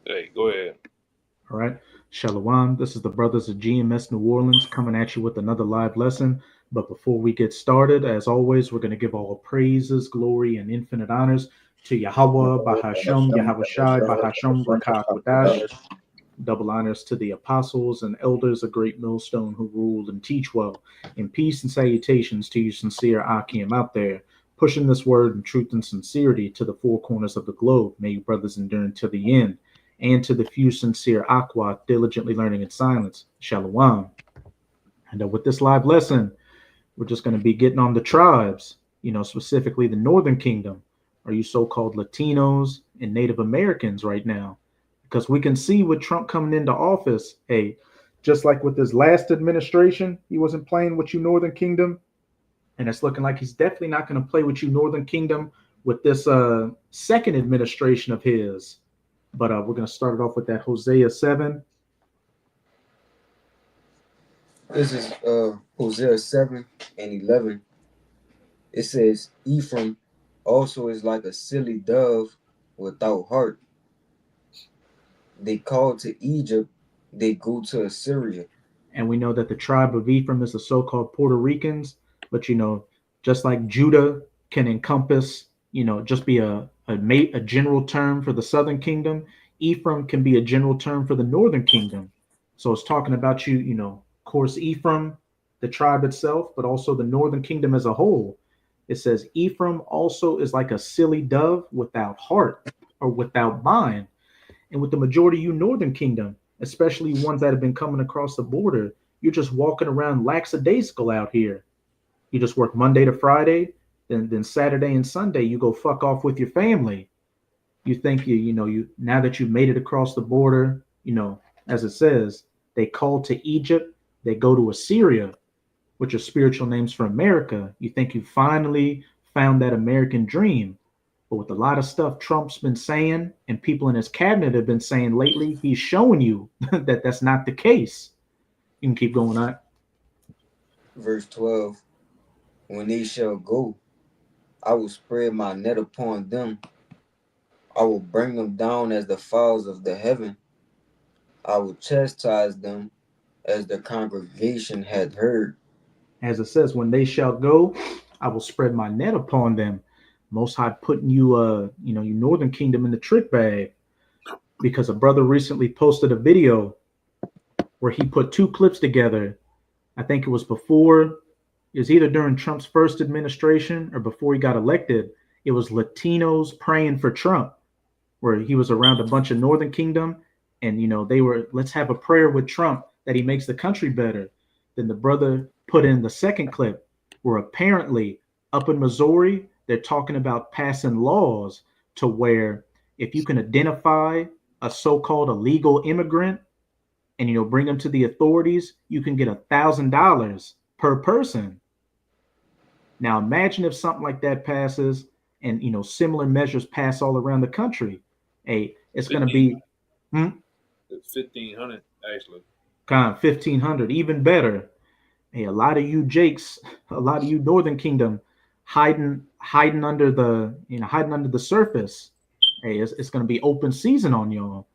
Hey, go ahead. All right. Shalom. This is the brothers of GMS New Orleans coming at you with another live lesson. But before we get started, as always, we're going to give all praises, glory, and infinite honors to Yahweh, Bahasham, Yahweh Shai, Bahasham, Rakak Wadash. Double honors to the apostles and elders of Great Millstone who rule and teach well. And peace and salutations to you sincere Akim out there, pushing this word in truth and sincerity to the four corners of the globe. May you brothers endure to the end. And to the few sincere Aqua diligently learning in silence. Shalom. And with this live lesson, we're just going to be getting on the tribes, specifically the Northern Kingdom, or you so called Latinos and Native Americans right now. Because we can see with Trump coming into office, hey, just like with his last administration, he wasn't playing with you, Northern Kingdom. And it's looking like he's definitely not going to play with you, Northern Kingdom, with this second administration of his. But we're going to start it off with that Hosea 7. This is Hosea 7 and 11. It says, Ephraim also is like a silly dove without heart. They call to Egypt, they go to Assyria. And we know that the tribe of Ephraim is the so called Puerto Ricans. But, just like Judah can encompass, just be a general term for the southern kingdom, Ephraim can be a general term for the northern kingdom. So it's talking about you, of course, Ephraim, the tribe itself, but also the northern kingdom as a whole. It says Ephraim also is like a silly dove without heart or without mind. And with the majority of you northern kingdom, especially ones that have been coming across the border, you're just walking around lackadaisical out here. You just work Monday to Friday, then Saturday and Sunday you go fuck off with your family. You think you now that you've made it across the border, as it says, they call to Egypt, they go to Assyria, which are spiritual names for America. You think you finally found that American dream. But with a lot of stuff Trump's been saying and people in his cabinet have been saying lately, he's showing you that that's not the case. You can keep going on. Verse 12. When they shall go, I will spread my net upon them. I will bring them down as the fowls of the heaven. I will chastise them as the congregation had heard. As it says, when they shall go, I will spread my net upon them. Most High putting you, you Northern Kingdom in the trick bag, because a brother recently posted a video where he put two clips together. I think it was either during Trump's first administration or before he got elected. It was Latinos praying for Trump, where he was around a bunch of Northern Kingdom, and they were, let's have a prayer with Trump that he makes the country better. Then the brother put in the second clip where apparently up in Missouri they're talking about passing laws to where if you can identify a so-called illegal immigrant and bring them to the authorities, you can get $1,000 per person. Now imagine if something like that passes and similar measures pass all around the country. Hey, it's going to 15, be 1,500 actually. kind of 1,500, even better. Hey, a lot of you Jakes, a lot of you Northern Kingdom hiding under the surface. Hey, it's going to be open season on y'all.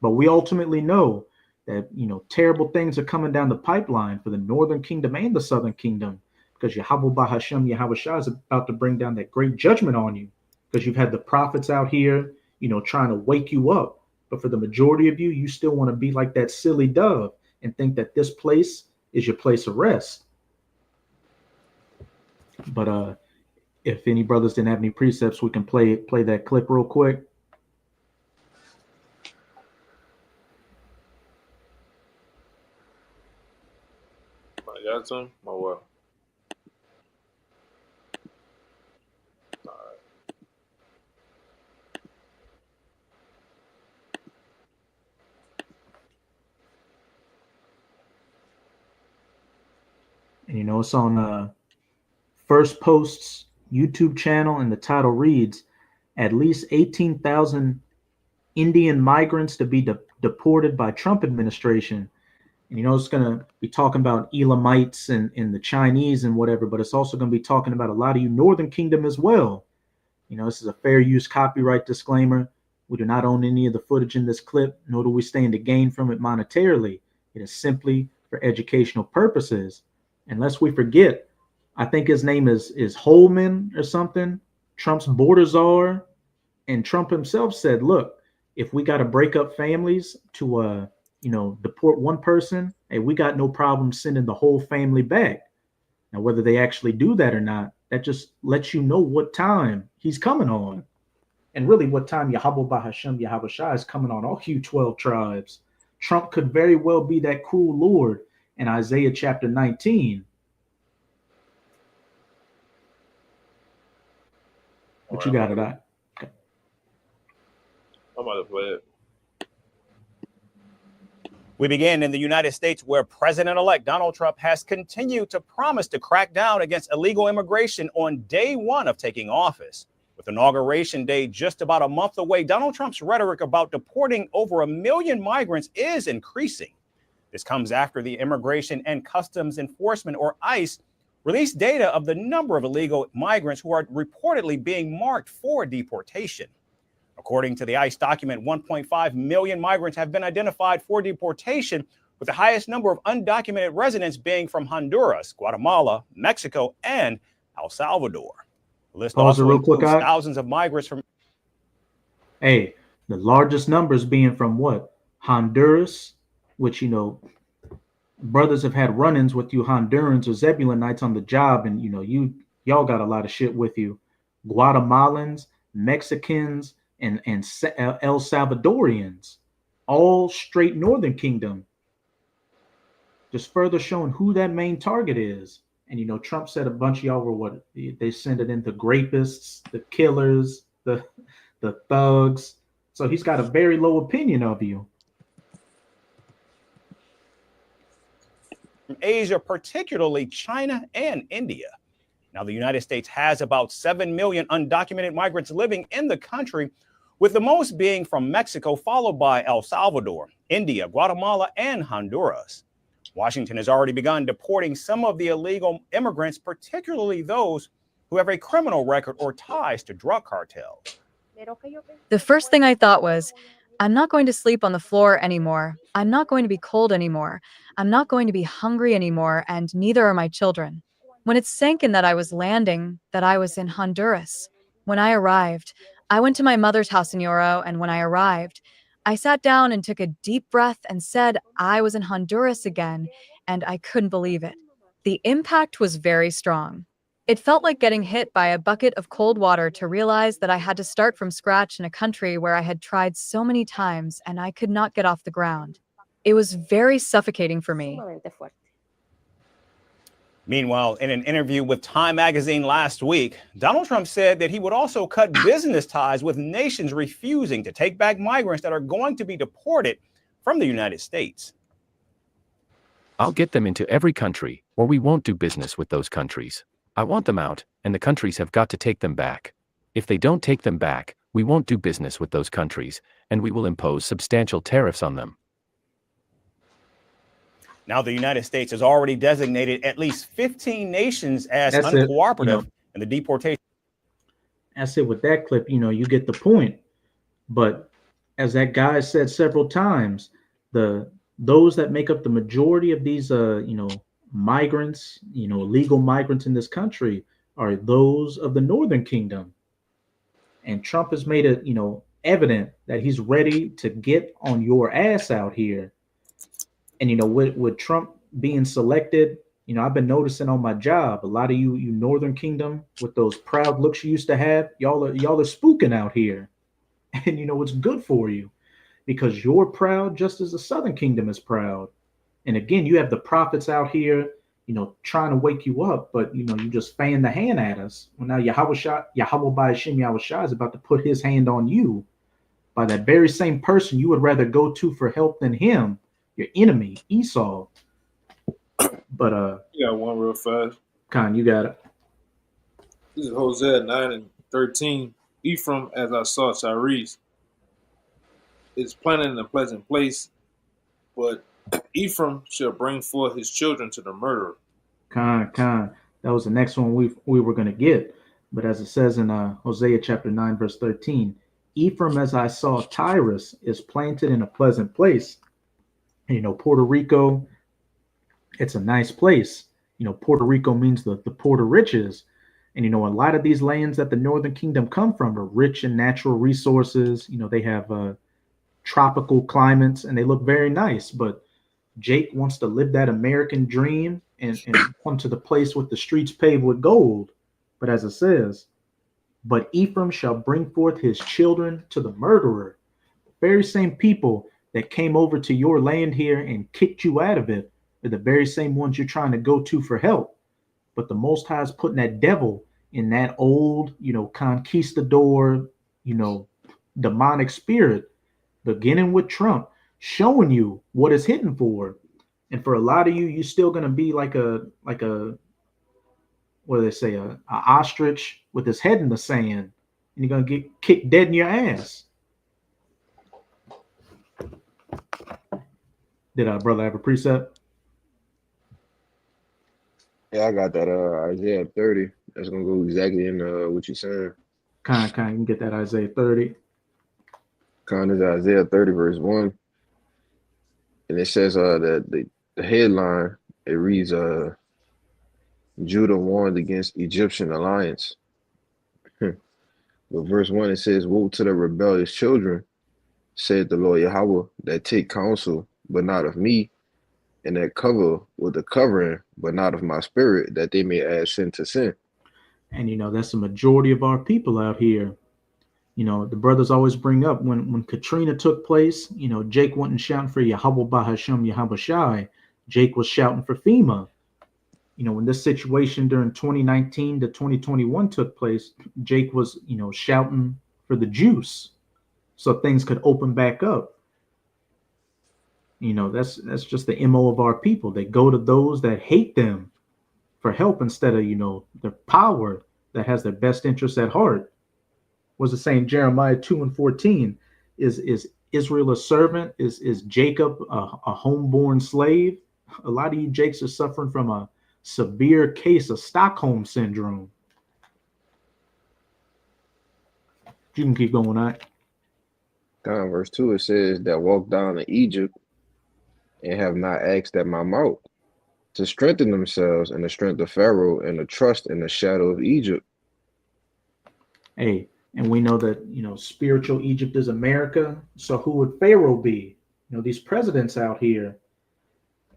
But we ultimately know that terrible things are coming down the pipeline for the Northern Kingdom and the Southern Kingdom, because Yahweh Bahashem Yahweh Shah is about to bring down that great judgment on you, because you've had the prophets out here, trying to wake you up. But for the majority of you, you still want to be like that silly dove and think that this place is your place of rest. But if any brothers didn't have any precepts, we can play that clip real quick. I got some. Oh well. And it's on First Post's YouTube channel, and the title reads, "At least 18,000 Indian migrants to be deported by Trump administration." And it's going to be talking about Elamites and the Chinese and whatever, but it's also going to be talking about a lot of you Northern Kingdom as well. This is a fair use copyright disclaimer. We do not own any of the footage in this clip, nor do we stand to gain from it monetarily. It is simply for educational purposes. And lest we forget, I think his name is Holman or something, Trump's border czar. And Trump himself said, look, if we got to break up families to, deport one person, hey, we got no problem sending the whole family back. Now, whether they actually do that or not, that just lets you know what time he's coming on. And really what time Yahweh Bahashem Yahweh Shai is coming on all you 12 tribes. Trump could very well be that cruel Lord in Isaiah chapter 19. What you got of that? Okay. I'm about to play it. We begin in the United States, where President-elect Donald Trump has continued to promise to crack down against illegal immigration on day one of taking office. With Inauguration Day just about a month away, Donald Trump's rhetoric about deporting over 1 million migrants is increasing. This comes after the Immigration and Customs Enforcement, or ICE, released data of the number of illegal migrants who are reportedly being marked for deportation. According to the ICE document, 1.5 million migrants have been identified for deportation, with the highest number of undocumented residents being from Honduras, Guatemala, Mexico, and El Salvador. The list also includes thousands of migrants from... Hey, the largest numbers being from what? Honduras, which, brothers have had run-ins with you Hondurans or Zebulonites on the job, and, y'all got a lot of shit with you. Guatemalans, Mexicans, and El Salvadorians, all straight Northern Kingdom. Just further showing who that main target is. And, Trump said a bunch of y'all were what? They send it into grapists, the killers, the thugs. So he's got a very low opinion of you. Asia, particularly China and India. Now, the United States has about 7 million undocumented migrants living in the country, with the most being from Mexico, followed by El Salvador, India, Guatemala, and Honduras. Washington has already begun deporting some of the illegal immigrants, particularly those who have a criminal record or ties to drug cartels. The first thing I thought was, I'm not going to sleep on the floor anymore. I'm not going to be cold anymore. I'm not going to be hungry anymore, and neither are my children. When it sank in that I was landing, that I was in Honduras. When I arrived, I went to my mother's house in Yoro, and when I arrived, I sat down and took a deep breath and said I was in Honduras again, and I couldn't believe it. The impact was very strong. It felt like getting hit by a bucket of cold water to realize that I had to start from scratch in a country where I had tried so many times and I could not get off the ground. It was very suffocating for me. Meanwhile, in an interview with Time magazine last week, Donald Trump said that he would also cut business ties with nations refusing to take back migrants that are going to be deported from the United States. I'll get them into every country, or we won't do business with those countries. I want them out, and the countries have got to take them back. If they don't take them back, we won't do business with those countries, and we will impose substantial tariffs on them. Now, the United States has already designated at least 15 nations as uncooperative in the deportation. That's it with that clip. You get the point. But as that guy said several times, those that make up the majority of these, migrants, illegal migrants in this country are those of the Northern Kingdom. And Trump has made it, evident that he's ready to get on your ass out here. And, with Trump being selected, I've been noticing on my job, a lot of you Northern Kingdom with those proud looks you used to have, y'all are spooking out here. And, it's good for you because you're proud just as the Southern Kingdom is proud. And again, you have the prophets out here, trying to wake you up, but, you just fan the hand at us. Well, now Yahweh Ba'ashem Yahweh Shai is about to put his hand on you by that very same person you would rather go to for help than him, your enemy, Esau. But you got one real fast. Khan, you got it. This is Hosea 9:13. Ephraim, as I saw Tyrese, is planted in a pleasant place, but Ephraim shall bring forth his children to the murderer. Khan. That was the next one we were going to get. But as it says in Hosea chapter 9, verse 13, Ephraim, as I saw Tyrus, is planted in a pleasant place. Puerto Rico, it's a nice place. Puerto Rico means the port of riches. And, a lot of these lands that the Northern Kingdom come from are rich in natural resources. They have tropical climates and they look very nice. But Jake wants to live that American dream and come to the place with the streets paved with gold. But as it says, but Ephraim shall bring forth his children to the murderer. The very same people that came over to your land here and kicked you out of it are the very same ones you're trying to go to for help. But the Most High is putting that devil in that old, conquistador, demonic spirit, beginning with Trump, showing you what it's hitting for. And for a lot of you, you're still going to be like a what do they say, a ostrich with his head in the sand, and you're going to get kicked dead in your ass. Did our brother have a precept? Yeah, I got that Isaiah 30. That's gonna go exactly in what you're saying. Kind, you can get that Isaiah 30. Kind is Isaiah 30 verse 1. And it says that the headline, it reads Judah warned against Egyptian alliance. But verse 1, it says, woe to the rebellious children, said the Lord Yahweh, that take counsel, but not of me, and that cover with the covering, but not of my spirit, that they may add sin to sin. And that's the majority of our people out here. The brothers always bring up when Katrina took place, Jake wasn't shouting for Yahweh Bahashem Yahweh Shai. Jake was shouting for FEMA. When this situation during 2019 to 2021 took place, Jake was, shouting for the juice so things could open back up. That's just the MO of our people. They go to those that hate them for help instead of, their power that has their best interests at heart. Was the same Jeremiah 2:14? Is Israel a servant? Is Jacob a homeborn slave? A lot of you Jakes are suffering from a severe case of Stockholm syndrome. You can keep going on. Down verse 2, it says that walk down to Egypt and have not asked at my mouth, to strengthen themselves in the strength of Pharaoh and to trust in the shadow of Egypt. Hey, and we know that, spiritual Egypt is America. So who would Pharaoh be? These presidents out here.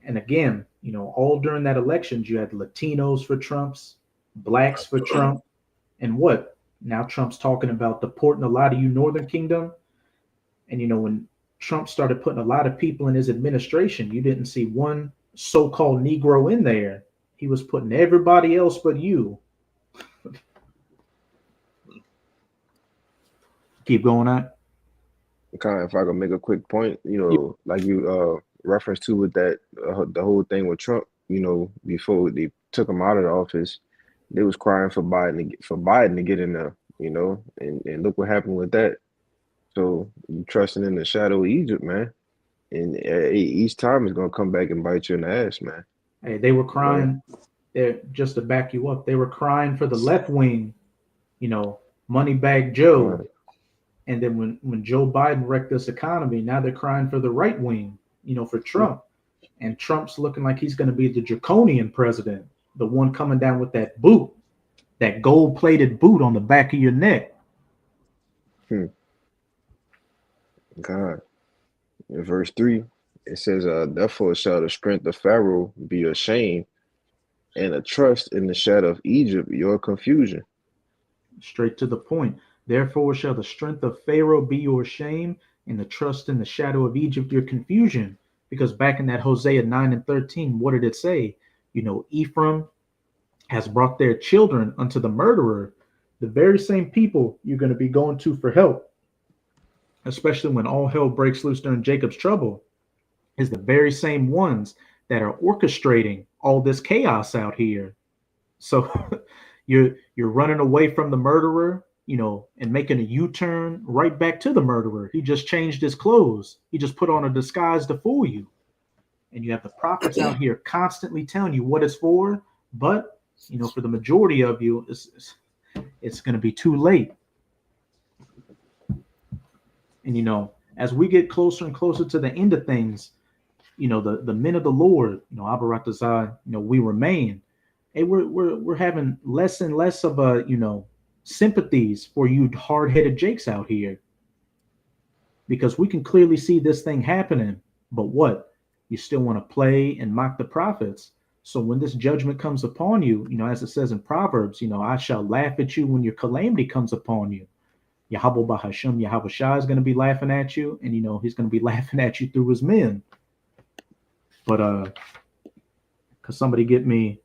And again, all during that elections, you had Latinos for Trumps, blacks for Trump. And what? Now Trump's talking about deporting a lot of you Northern Kingdom. And, when Trump started putting a lot of people in his administration, you didn't see one so-called Negro in there. He was putting everybody else but you. Keep going on. Kind of, if I could make a quick point, like you referenced to with that, the whole thing with Trump, before they took him out of the office, they was crying for Biden to get in there, and look what happened with that. So you trusting in the shadow of Egypt, man. And each time it's gonna come back and bite you in the ass, man. Hey, they were crying. There, just to back you up, they were crying for the left wing, Moneybag Joe. Right. And then when Joe Biden wrecked this economy, now they're crying for the right wing, for Trump. And Trump's looking like he's going to be the draconian president, the one coming down with that boot, that gold-plated boot on the back of your neck. God. In verse 3, it says, therefore shall the strength of Pharaoh be ashamed, and a trust in the shadow of Egypt your confusion. Straight to the point. Therefore shall the strength of Pharaoh be your shame, and the trust in the shadow of Egypt your confusion. Because back in that Hosea 9:13, what did it say? Ephraim has brought their children unto the murderer. The very same people you're going to be going to for help, especially when all hell breaks loose during Jacob's trouble, is the very same ones that are orchestrating all this chaos out here. So you're running away from the murderer, and making a U-turn right back to the murderer. He just changed his clothes. He just put on a disguise to fool you. And you have the prophets out here constantly telling you what it's for. But, for the majority of you, it's going to be too late. And as we get closer and closer to the end of things, the men of the Lord, Abaratazah, we remain. Hey, we're having less and less of a sympathies for you hard-headed jakes out here, because we can clearly see this thing happening. But what? You still want to play and mock the prophets. So when this judgment comes upon you, as it says in Proverbs, I shall laugh at you when your calamity comes upon you. Yahweh Bahasham, Yahweh Shah is going to be laughing at you, and he's going to be laughing at you through his men. But could somebody get me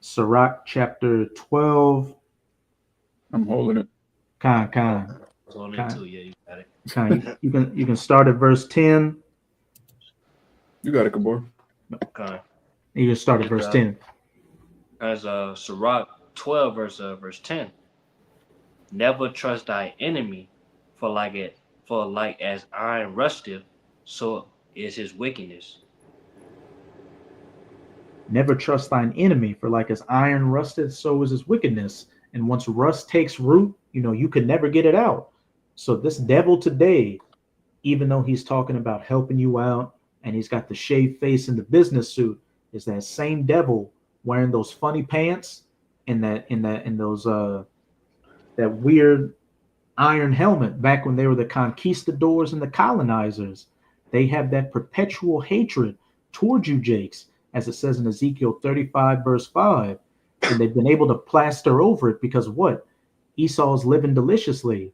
Sirach chapter 12? I'm holding it. Khan. Too. Yeah, you got it. Khan, you can start at verse 10. You got it, Kabor. Okay. You can start at verse 10. As Sirach 12 verse 10. Never trust thy enemy, for like as iron rusteth, so is his wickedness. Never trust thine enemy, for like as iron rusted, so is his wickedness. And once rust takes root, you can never get it out. So this devil today, even though he's talking about helping you out and he's got the shaved face and the business suit, is that same devil wearing those funny pants and those that weird iron helmet back when they were the conquistadors and the colonizers. They have that perpetual hatred towards you, Jakes, as it says in Ezekiel 35 verse 5. And they've been able to plaster over it because what? Esau's living deliciously.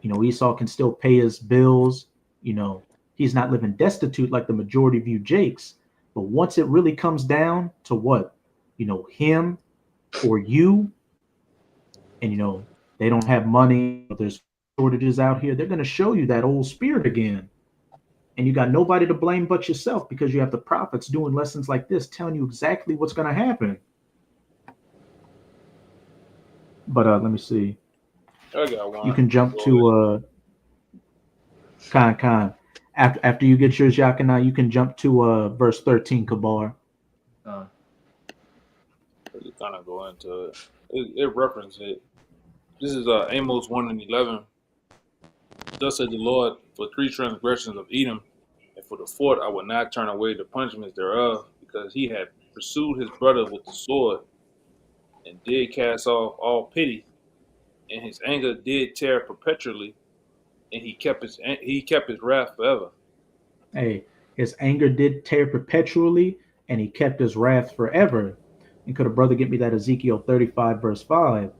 Esau can still pay his bills. He's not living destitute like the majority of you Jakes. But once it really comes down to what? Him or you, and they don't have money, there's shortages out here, they're going to show you that old spirit again. And you got nobody to blame but yourself, because you have the prophets doing lessons like this, telling you exactly what's going to happen. But let me see. I got one. You can jump to Khan. After you get yours, Yakana, you can jump to verse 13, Kabar. Really kind of go into it. It references it. This is Amos 1:11. Thus said the Lord, for 3 transgressions of Edom, and for the 4th I will not turn away the punishments thereof, because he had pursued his brother with the sword, and did cast off all pity, and his anger did tear perpetually, and he kept his wrath forever. Hey, his anger did tear perpetually, and he kept his wrath forever. And could a brother get me that Ezekiel 35 verse 5?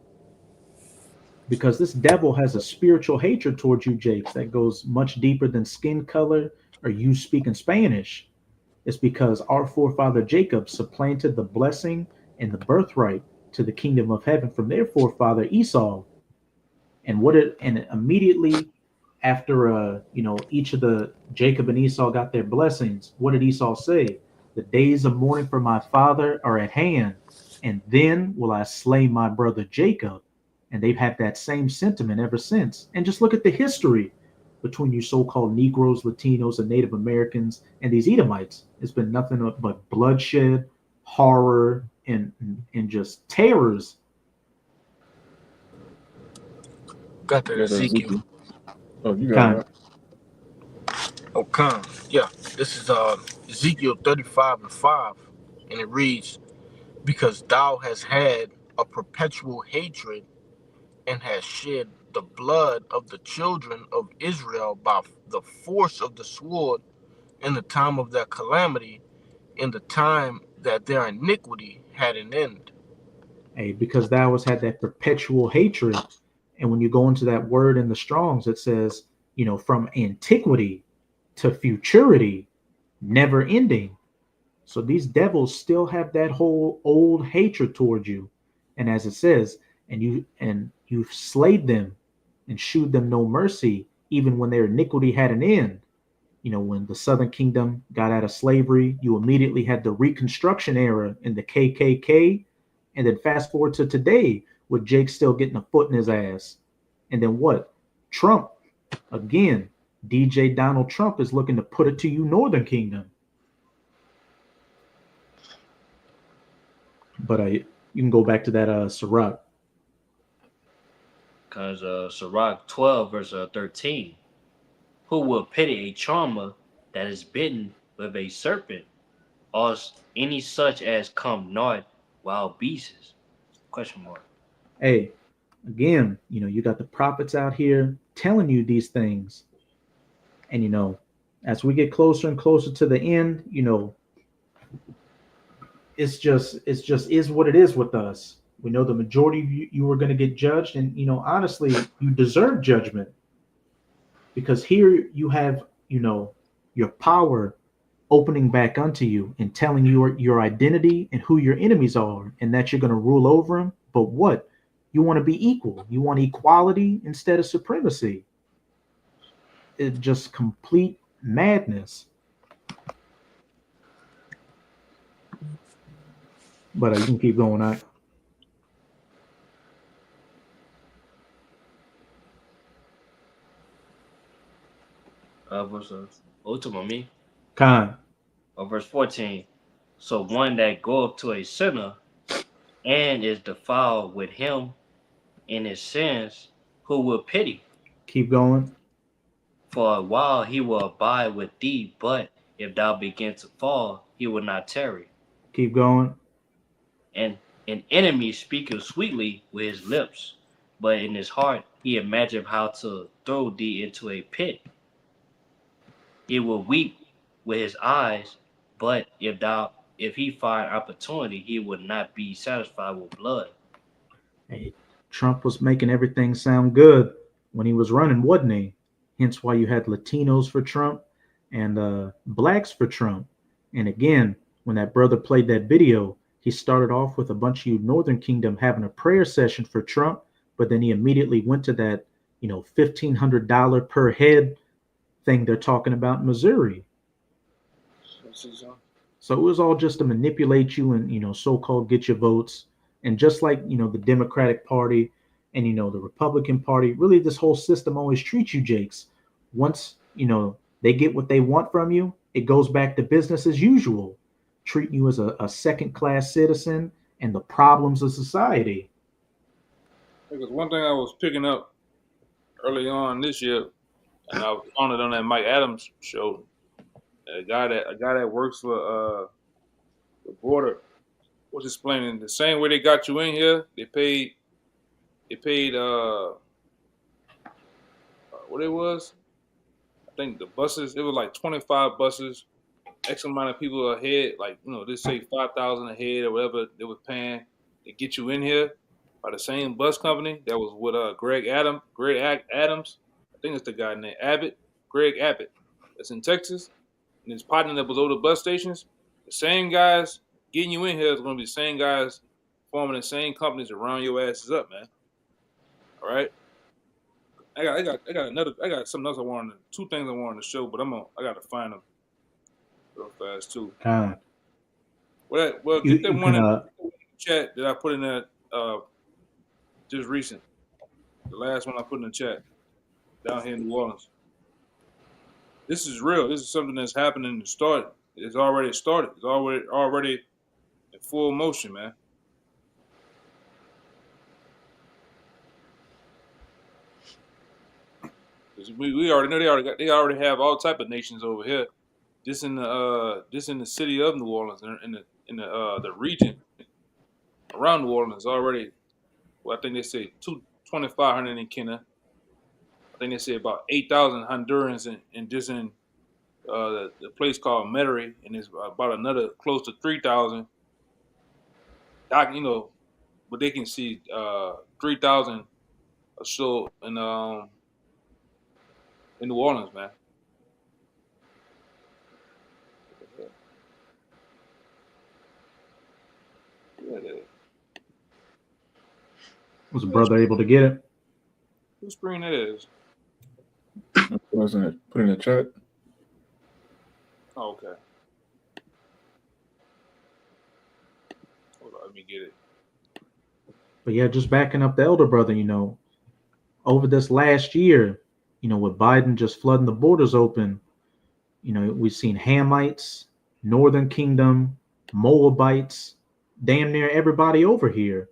Because this devil has a spiritual hatred towards you, Jakes, that goes much deeper than skin color or you speaking Spanish. It's because our forefather Jacob supplanted the blessing and the birthright to the kingdom of heaven from their forefather Esau. And immediately after each of the Jacob and Esau got their blessings, what did Esau say? The days of mourning for my father are at hand, and then will I slay my brother Jacob. And they've had that same sentiment ever since. And just look at the history between you so-called Negroes, Latinos, and Native Americans and these Edomites. It's been nothing but bloodshed, horror, and just terrors. Got that Ezekiel. Oh, you got it. Oh, come. Yeah, this is Ezekiel 35 and 5, and it reads, because thou hast had a perpetual hatred and hast shed the blood of the children of Israel by the force of the sword in the time of their calamity, in the time that their iniquity had an end. Hey, because thou hast had that perpetual hatred. And when you go into that word in the Strongs, it says, from antiquity to futurity, never ending. So these devils still have that whole old hatred towards you. And as it says, and you've slayed them and shewed them no mercy, even when their iniquity had an end. When the Southern Kingdom got out of slavery, you immediately had the Reconstruction era in the KKK. And then fast forward to today, with Jake still getting a foot in his ass. And then what? Trump, again, DJ Donald Trump is looking to put it to you, Northern Kingdom. But you can go back to that Sirach. Because Sirach 12 verse 13. who will pity a charmer that is bitten with a serpent, or any such as come not wild beasts? Question mark. Hey, again, you got the prophets out here telling you these things. And, as we get closer and closer to the end, it's just is what it is with us. We know the majority of you are going to get judged, and honestly, you deserve judgment, because here you have your power opening back unto you and telling you your identity and who your enemies are, and that you're going to rule over them. But what? You want to be equal. You want equality instead of supremacy. It's just complete madness. But you can keep going on. Verse Ultima me. Khan. Verse 14. So one that goeth to a sinner and is defiled with him in his sins, who will pity? Keep going. For a while he will abide with thee, but if thou begin to fall, he will not tarry. Keep going. And an enemy speaketh sweetly with his lips, but in his heart he imagineth how to throw thee into a pit. He will weep with his eyes, but if he find opportunity, he would not be satisfied with blood. Hey, Trump was making everything sound good when he was running, wasn't he? Hence why you had Latinos for Trump and blacks for Trump. And again, when that brother played that video, he started off with a bunch of you Northern Kingdom having a prayer session for Trump, but then he immediately went to that, $1,500 per head thing they're talking about in Missouri. So it was all just to manipulate you and, so-called get your votes. And just like, the Democratic Party and, the Republican Party, really this whole system always treats you, Jakes. Once, they get what they want from you, it goes back to business as usual, treating you as a second-class citizen and the problems of society. Because one thing I was picking up early on this year, and I found it on that Mike Adams show, a guy that works for the border was explaining the same way they got you in here. They paid what it was. I think the buses, it was like 25 buses, X amount of people ahead, like they say 5,000 a head or whatever they were paying to get you in here by the same bus company that was with Greg Adams. I think it's the guy named Greg Abbott. That's in Texas. And his partner that was over the bus stations, the same guys getting you in here is going to be the same guys forming the same companies to round your asses up, man. All right. I got something else two things I wanted to show, but I got to find them real fast too. Well, get that one in the chat that I put in that just recent. The last one I put in the chat down here in New Orleans. This is real. This is something that's happening and started. It's already started. It's already in full motion, man. We already know they already have all type of nations over here. Just in the city of New Orleans, in the region around New Orleans already. Well, I think they say 2,500 in Kenya. I think they say about 8,000 Hondurans in just in the place called Metairie, and it's about another close to 3,000. But they can see 3,000 or so in New Orleans, man. Was the brother able to get it? Whose screen that is? Wasn't it put in the chat? Oh, okay. Hold on, let me get it. But yeah, just backing up the elder brother, over this last year, with Biden just flooding the borders open, we've seen Hamites, Northern Kingdom, Moabites, damn near everybody over here.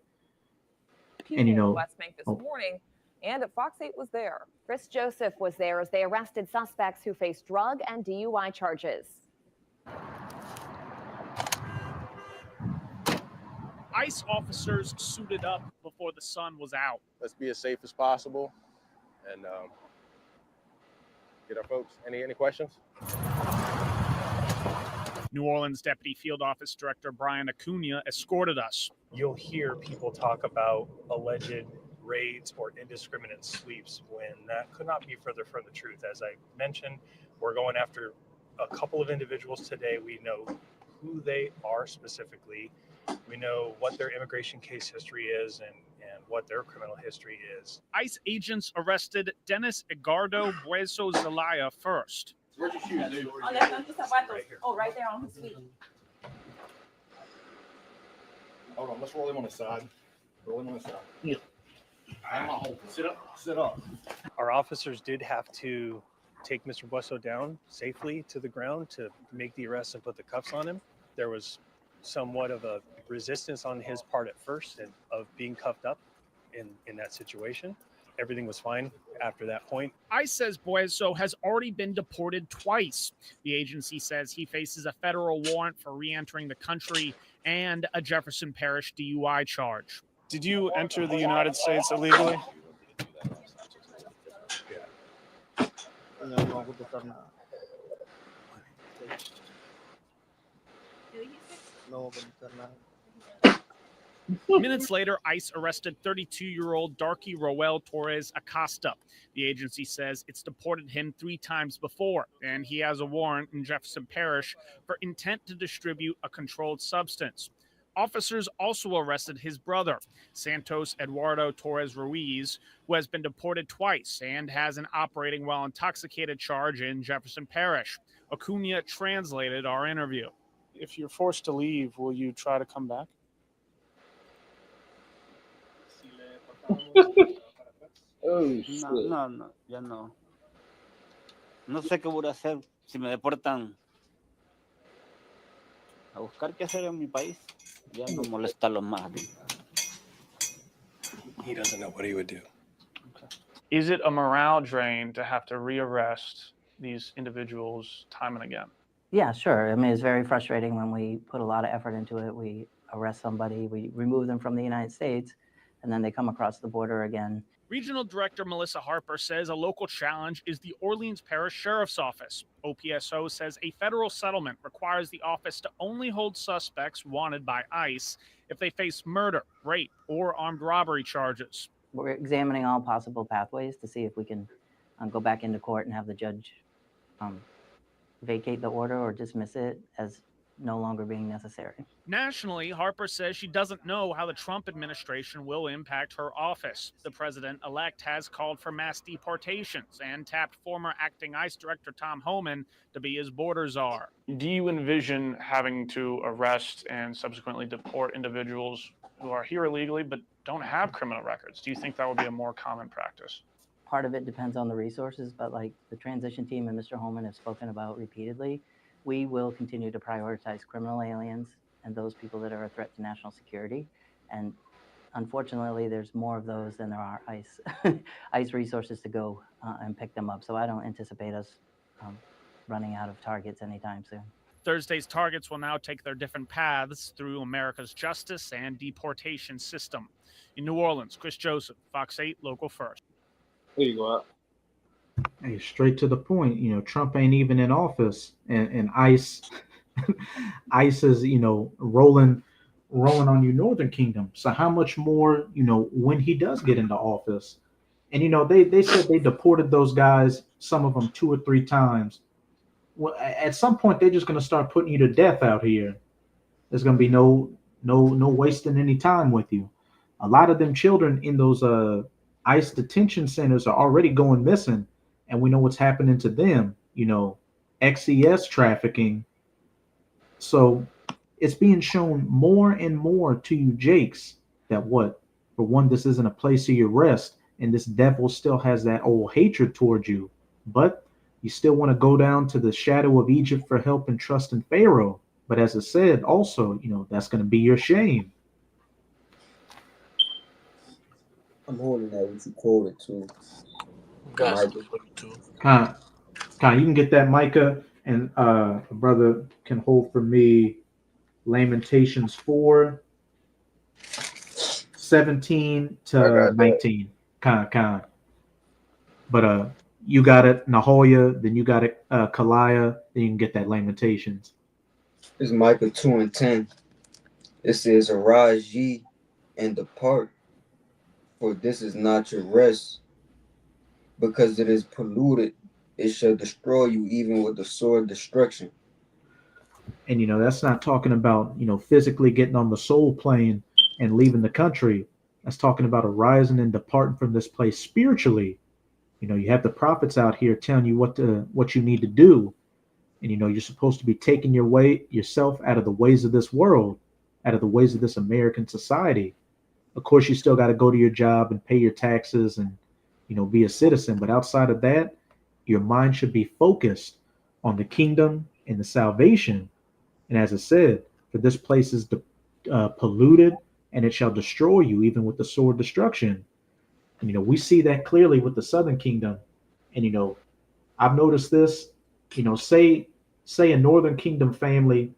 People in West Bank this morning And Fox 8 was there. Chris Joseph was there as they arrested suspects who face drug and DUI charges. ICE officers suited up before the sun was out. Let's be as safe as possible and get our folks. Any questions? New Orleans Deputy Field Office Director Brian Acuna escorted us. You'll hear people talk about alleged raids or indiscriminate sweeps when that could not be further from the truth. As I mentioned, we're going after a couple of individuals today. We know who they are specifically. We know what their immigration case history is and what their criminal history is. ICE agents arrested Dennis Edgardo Bueso Zelaya first. Where's your shoes, dude? Right here. Oh, right there on his feet. Hold on, let's roll him on the side. Roll him on the side. Yeah. Sit up. Sit up. Our officers did have to take Mr. Bueso down safely to the ground to make the arrest and put the cuffs on him. There was somewhat of a resistance on his part at first and of being cuffed up in that situation. Everything was fine after that point. ICE says Bueso has already been deported twice. The agency says he faces a federal warrant for re-entering the country and a Jefferson Parish DUI charge. Did you enter the United States illegally? Minutes later, ICE arrested 32-year-old Darky Roel Torres Acosta. The agency says it's deported him 3 times before, and he has a warrant in Jefferson Parish for intent to distribute a controlled substance. Officers also arrested his brother, Santos Eduardo Torres Ruiz, who has been deported twice and has an operating while intoxicated charge in Jefferson Parish. Acuna translated our interview. If you're forced to leave, will you try to come back? No, ya no. No sé qué voy a hacer si me deportan. A buscar qué hacer en mi país. Ya no molestarlos más. He doesn't know what he would do. Is it a morale drain to have to rearrest these individuals time and again? Yeah, sure. I mean, it's very frustrating when we put a lot of effort into it. We arrest somebody, we remove them from the United States, and then they come across the border again. Regional Director Melissa Harper says a local challenge is the Orleans Parish Sheriff's Office. OPSO says a federal settlement requires the office to only hold suspects wanted by ICE if they face murder, rape, or armed robbery charges. We're examining all possible pathways to see if we can go back into court and have the judge vacate the order or dismiss it as no longer being necessary. Nationally, Harper says she doesn't know how the Trump administration will impact her office. The president-elect has called for mass deportations and tapped former acting ICE Director Tom Homan to be his border czar. Do you envision having to arrest and subsequently deport individuals who are here illegally but don't have criminal records? Do you think that would be a more common practice? Part of it depends on the resources, but like the transition team and Mr. Homan have spoken about repeatedly, we will continue to prioritize criminal aliens and those people that are a threat to national security. And unfortunately, there's more of those than there are ICE resources to go and pick them up. So I don't anticipate us running out of targets anytime soon. Thursday's targets will now take their different paths through America's justice and deportation system. In New Orleans, Chris Joseph, Fox 8, Local First. There you go. Hey, straight to the point. Trump ain't even in office, and ICE, ICE is rolling on you, Northern Kingdom. So how much more when he does get into office? And they said they deported those guys, some of them 2 or 3 times. Well, at some point they're just going to start putting you to death out here. There's going to be no wasting any time with you. A lot of them children in those ICE detention centers are already going missing. And we know what's happening to them, XES trafficking. So it's being shown more and more to you, Jakes, that for one, this isn't a place of your rest. And this devil still has that old hatred towards you. But you still want to go down to the shadow of Egypt for help and trust in Pharaoh. But as I said, also, that's going to be your shame. I'm holding that what you quoted to. Guys, Micah. You can get that, Micah, and a brother can hold for me Lamentations 4:17 to 19. But you got it, Nahoya, then you got it, Kalaya, then you can get that Lamentations. It's Micah 2:10. It says, "Arise ye and depart, for this is not your rest, because it is polluted. It shall destroy you even with the sword of destruction." And that's not talking about physically getting on the soul plane and leaving the country. That's talking about arising and departing from this place spiritually. You have the prophets out here telling you what you need to do, and you're supposed to be taking yourself out of the ways of this world, out of the ways of this American society. Of course, you still got to go to your job and pay your taxes and be a citizen, but outside of that, your mind should be focused on the kingdom and the salvation. And as I said, for this place is polluted, and it shall destroy you even with the sword destruction. And we see that clearly with the Southern Kingdom. And I've noticed this. Say a Northern Kingdom family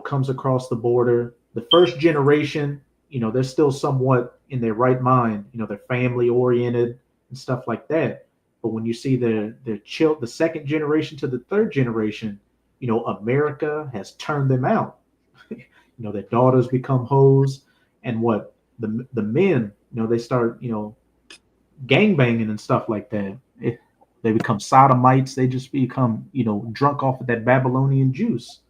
comes across the border. The first generation, they're still somewhat in their right mind. They're family oriented and stuff like that. But when you see the second generation to the third generation, America has turned them out. Their daughters become hoes, and what the men, they start gang banging and stuff like that. They become sodomites. They just become drunk off of that Babylonian juice.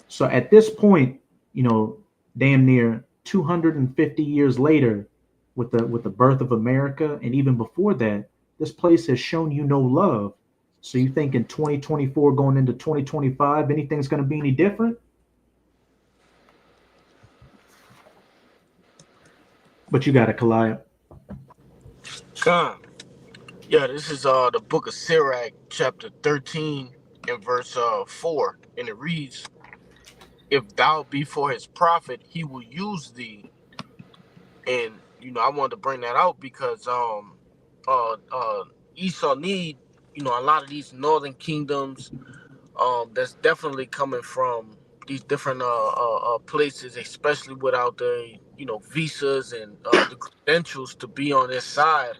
So at this point, damn near 250 years later, with the birth of America, and even before that, this place has shown you no love. So you think in 2024 going into 2025, anything's going to be any different? But you got it, Kalaya. Yeah, this is the book of Sirach, chapter 13, and verse 4, and it reads, "If thou be for his profit, he will use thee." And I wanted to bring that out because Esau need a lot of these northern kingdoms. That's definitely coming from these different places, especially without the visas and the credentials to be on this side.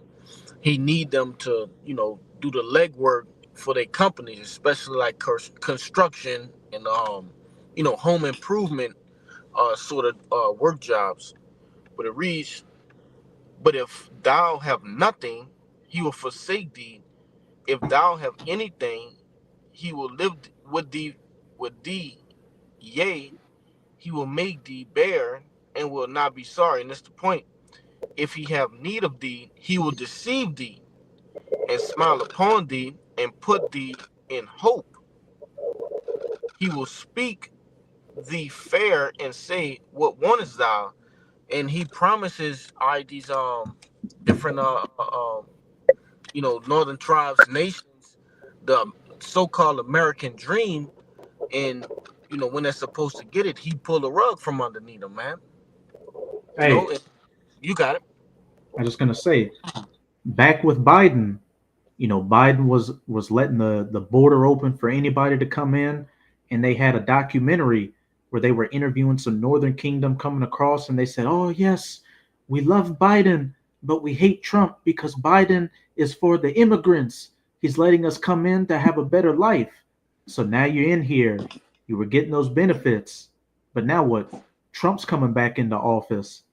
He need them to do the legwork for their companies, especially like construction and home improvement sort of work jobs. But it reads, "But if thou have nothing, he will forsake thee. If thou have anything, he will live with thee. Yea, he will make thee bare and will not be sorry." And that's the point. "If he have need of thee, he will deceive thee and smile upon thee and put thee in hope. He will speak thee fair and say, What wantest thou?" And he promises these different northern tribes, nations, the so-called American dream, and when they're supposed to get it, he pulled a rug from underneath them, man. Hey, you got it. I'm just gonna say, back with Biden, Biden was letting the border open for anybody to come in, and they had a documentary where they were interviewing some Northern Kingdom coming across, and they said, "Oh yes, we love Biden, but we hate Trump because Biden is for the immigrants. He's letting us come in to have a better life." So now you're in here, you were getting those benefits, but now what? Trump's coming back into office,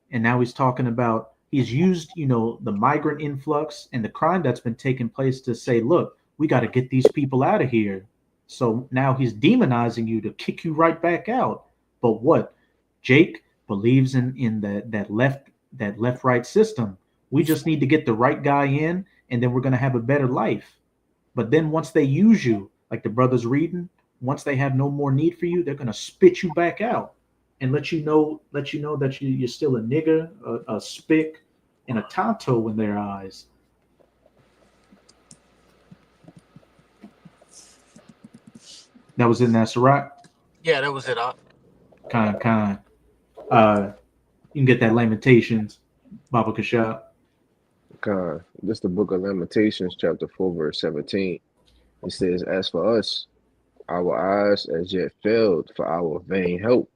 and now he's talking about he's used, the migrant influx and the crime that's been taking place to say, look, we got to get these people out of here. So now he's demonizing you to kick you right back out. But what? Jake believes in that left right system. We just need to get the right guy in, and then we're going to have a better life. But then once they use you, like the brothers reading, once they have no more need for you, they're going to spit you back out and let you know that you're still a nigger, a spick, and a tonto in their eyes. That was in that Sirach? Yeah, that was it. Kind. You can get that Lamentations, Baba Kashab. This is the book of Lamentations, chapter 4, verse 17. It says, as for us, our eyes as yet failed for our vain help.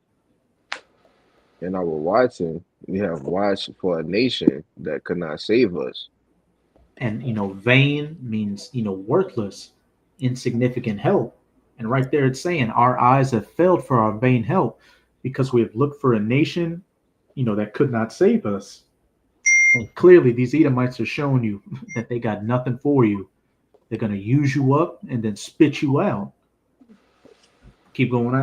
In our watching, we have watched for a nation that could not save us. And, vain means, worthless, insignificant help. And right there it's saying our eyes have failed for our vain help because we have looked for a nation, that could not save us. And clearly these Edomites are showing you that they got nothing for you. They're going to use you up and then spit you out. Keep going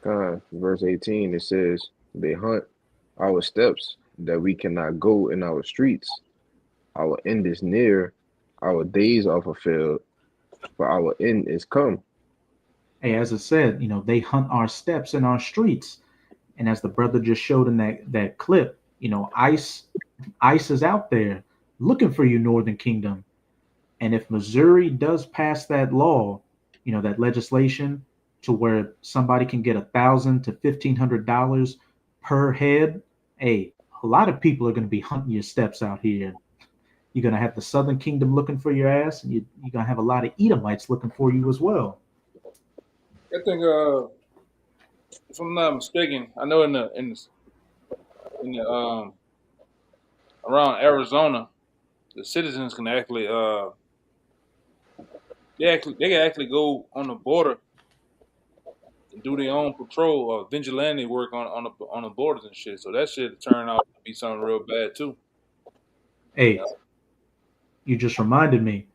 on. Verse 18, it says, they hunt our steps that we cannot go in our streets. Our end is near, our days are fulfilled, for our end is come. Hey, as I said, they hunt our steps in our streets. And as the brother just showed in that clip, ICE is out there looking for you, Northern Kingdom. And if Missouri does pass that law, that legislation to where somebody can get $1,000 to $1,500 per head, hey, a lot of people are going to be hunting your steps out here. You're going to have the Southern Kingdom looking for your ass, and you're going to have a lot of Edomites looking for you as well. I think, if I'm not mistaken, I know in the around Arizona, the citizens can actually they can actually go on the border and do their own patrol or vigilante work on the borders and shit. So that shit turned out to be something real bad too. Hey, you just reminded me.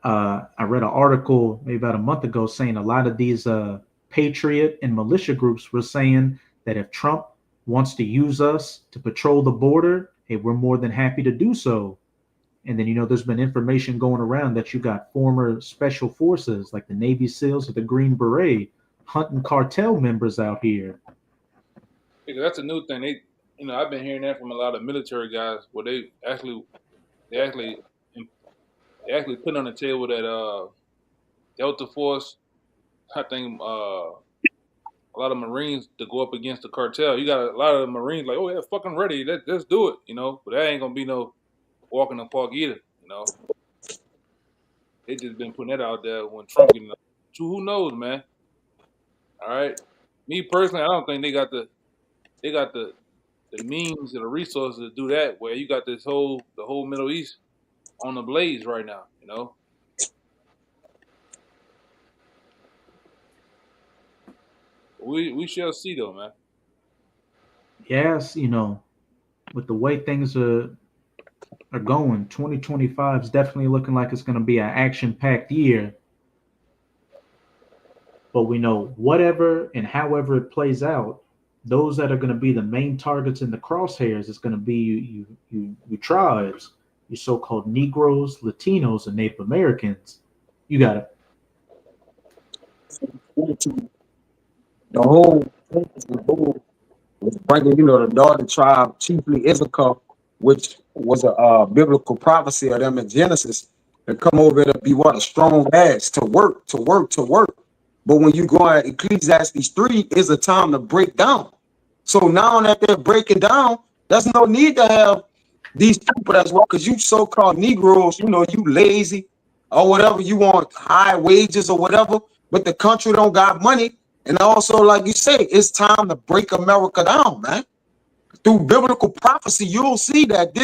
I read an article maybe about a month ago saying a lot of these patriot and militia groups were saying that if Trump wants to use us to patrol the border, hey, we're more than happy to do so. And then, there's been information going around that you got former special forces like the Navy SEALs or the Green Beret hunting cartel members out here. Because that's a new thing. I've been hearing that from a lot of military guys where they actually put on the table that Delta Force, I think a lot of Marines to go up against the cartel. You got a lot of the Marines like, oh yeah, fucking ready, let's do it, But that ain't gonna be no walk in the park either, They just been putting that out there when Trump getting up. Who knows, man? All right. Me personally, I don't think they got the means and the resources to do that. Where you got the whole Middle East on the blaze right now, We shall see though, man. Yes, with the way things are going, 2025 is definitely looking like it's going to be an action-packed year. But we know whatever and however it plays out, those that are going to be the main targets in the crosshairs is going to be you tribes, you so-called Negroes, Latinos, and Native Americans. You got it. The whole was bringing, the northern tribe, chiefly Issachar, which was a biblical prophecy of them in Genesis, to come over to be a strong ass, to work. But when you go at Ecclesiastes 3, it's a time to break down. So now that they're breaking down, there's no need to have these people as well, because you so-called Negroes, you lazy or whatever, you want high wages or whatever, but the country don't got money. And also, like you say, it's time to break America down, man. Through biblical prophecy, you'll see that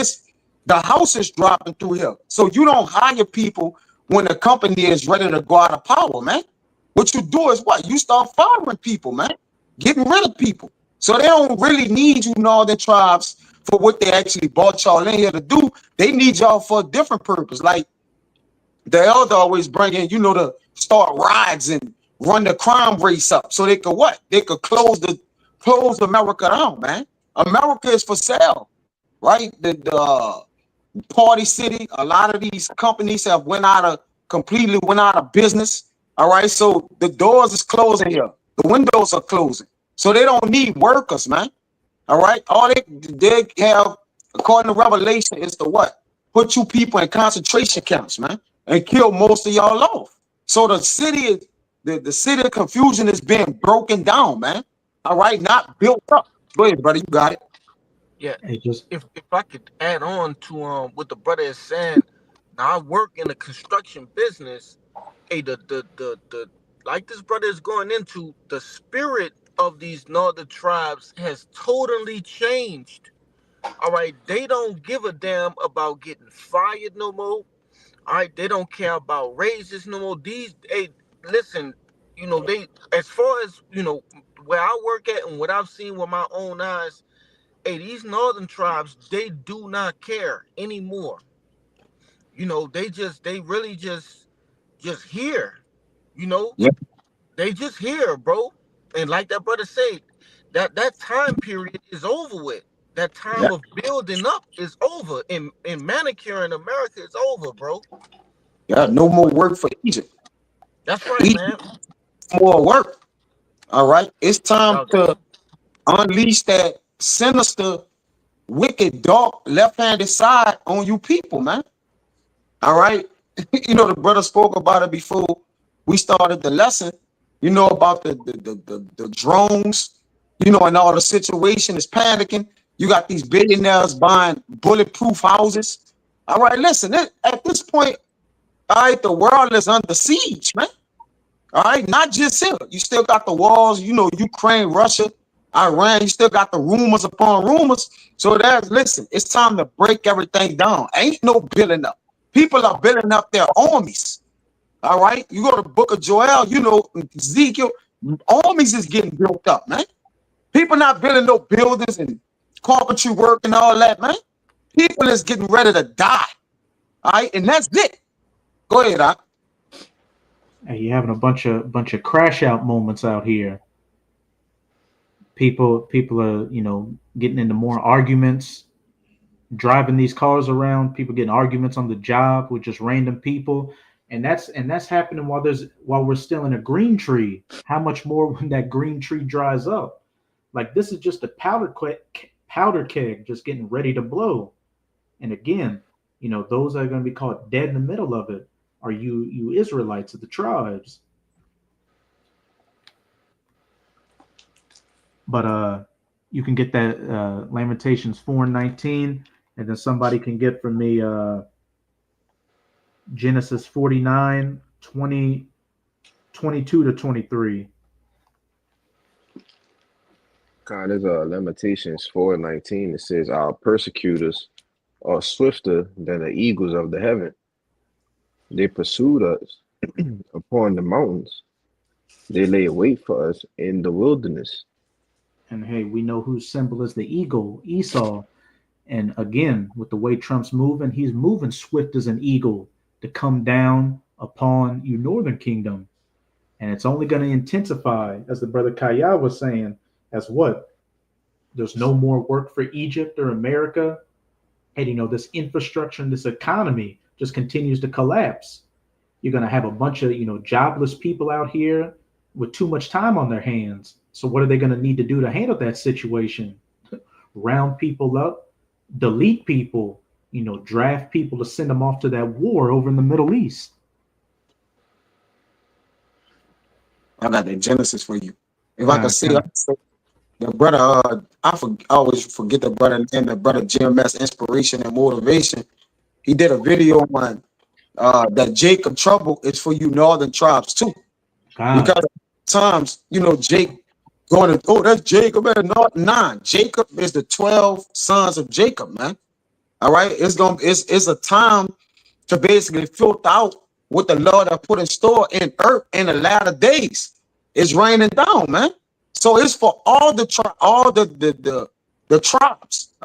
the house is dropping through here. So you don't hire people when the company is ready to go out of power, man. What you do is what? You start firing people, man. Getting rid of people. So they don't really need you northern tribes for what they actually brought y'all in here to do. They need y'all for a different purpose. Like the elder always bring in, to start riots and run the crime race up so they could what? They could close America down, man. America is for sale, right? The Party City, a lot of these companies have completely went out of business. All right, so the doors is closing here. The windows are closing. So they don't need workers, man. All right, all they have, according to Revelation, is to what? Put you people in concentration camps, man, and kill most of y'all off. So the city of confusion is being broken down, man. All right, not built up. Go ahead, brother. You got it. Yeah. Hey, just If I could add on to what the brother is saying, now I work in the construction business. Hey, the like this brother is going into, the spirit of these northern tribes has totally changed. All right, they don't give a damn about getting fired no more. All right, they don't care about raises no more. These, hey, listen, you know, they, as far as, you know, where I work at and what I've seen with my own eyes, hey, these northern tribes, they do not care anymore. You know, they really just here, you know, Yep. they just here, bro. And like that brother said, that time period is over with. That time Yep. of building up is over. In manicure in America is over, bro. Yeah, no more work for Egypt. That's right, Egypt, man. more work. All right. It's time to unleash that sinister, wicked, dark, left-handed side on you people, man. All right. You know, the brother spoke about it before we started the lesson. You know about the drones, you know, and all the situation is panicking. You got these billionaires buying bulletproof houses. All right, listen, at this point, all right, the world is under siege, man. All right, not just here. You still got the walls, you know, Ukraine, Russia, Iran. You still got the rumors upon rumors. So listen, it's time to break everything down. Ain't no building up. People are building up their armies. All right, you go to the book of Joel, you know, Ezekiel, armies is getting built up, man. People not building no buildings and carpentry work and all that, man. People is getting ready to die. All right, and that's it. Go ahead, Doc. Hey, you're having a bunch of crash out moments out here. People are, you know, getting into more arguments, driving these cars around. People getting arguments on the job with just random people. And that's happening while we're still in a green tree. How much more when that green tree dries up? Like, this is just a powder keg just getting ready to blow. And again, you know, those that are going to be caught dead in the middle of it are you Israelites of the tribes. But you can get that Lamentations 4:19, and then somebody can get from me Genesis 49, 20, 22 to 23. God, there's Lamentations 4:19. It says, "Our persecutors are swifter than the eagles of the heaven. They pursued us upon the mountains. They lay wait for us in the wilderness." And hey, we know whose symbol is the eagle, Esau. And again, with the way Trump's moving, he's moving swift as an eagle to come down upon you, Northern Kingdom. And it's only going to intensify, as the brother Kaya was saying, as what? There's no more work for Egypt or America. And, you know, this infrastructure and this economy just continues to collapse. You're going to have a bunch of, you know, jobless people out here with too much time on their hands. So what are they going to need to do to handle that situation? Round people up, delete people, you know, draft people to send them off to that war over in the Middle East. I got that Genesis for you. If I could see the brother, I always forget the brother and the brother GMS Inspiration and Motivation. He did a video on that Jacob trouble is for you northern tribes too. Because times, you know, Jake going to, that's Jacob and not 9. Jacob is the 12 sons of Jacob, man. All right, it's a time to basically filter out what the Lord have put in store in earth in the latter days. It's raining down, man. So it's for all the tribes, all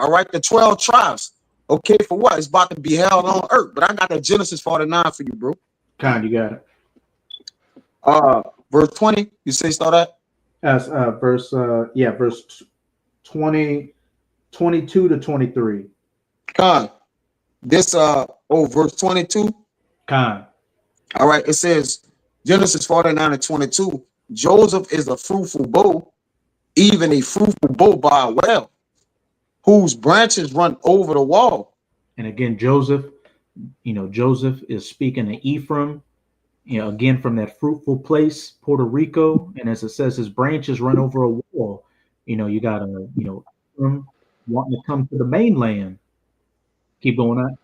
right, the 12 tribes. Okay, for what? It's about to be held on earth. But I got that Genesis 49 for you, bro. You got it. Verse 20, you say start at? As verse 20, 22 to 23. This verse 22. All right, it says Genesis 49 and 22. Joseph is a fruitful bow, even a fruitful bow by a well, whose branches run over the wall. And again, Joseph, you know, Joseph is speaking to Ephraim, you know, again from that fruitful place, Puerto Rico. And as it says, his branches run over a wall. You got wanting to come to the mainland. Keep going on.